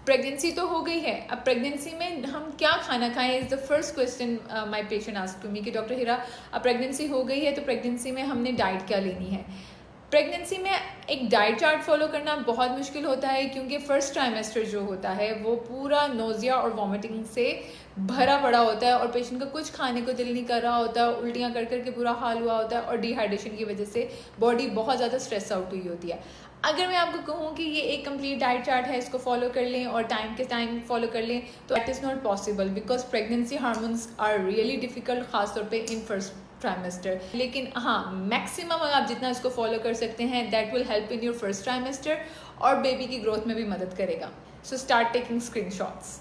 Pregnancy तो हो गई है, अब प्रेगनेंसी में हम क्या खाना खाएं is the first question my patient asked to me कि डॉक्टर हिरा अब प्रेगनेंसी हो गई है तो प्रेगनेंसी में हमने डाइट क्या लेनी है। प्रेगनेंसी में एक डाइट चार्ट फॉलो करना बहुत मुश्किल होता है क्योंकि फर्स्ट ट्राइमेस्टर जो होता है वो पूरा नोजिया और वॉमिटिंग से भरा पड़ा होता है और पेशेंट का कुछ खाने को दिल नहीं कर रहा होता है, उल्टियाँ कर कर के बुरा हाल हुआ होता है और डिहाइड्रेशन की वजह से बॉडी बहुत ज़्यादा स्ट्रेस आउट हुई होती है। अगर मैं आपको कहूँ कि ये एक कंप्लीट डाइट चार्ट है, इसको फॉलो कर लें और टाइम के टाइम फॉलो कर लें, तो that is not possible because pregnancy hormones are really difficult, खासतौर पे इन फर्स्ट ट्राइमेस्टर। लेकिन हाँ, मैक्सिमम आप जितना इसको फॉलो कर सकते हैं that will help in your first trimester और बेबी की ग्रोथ में भी मदद करेगा। So start taking screenshots.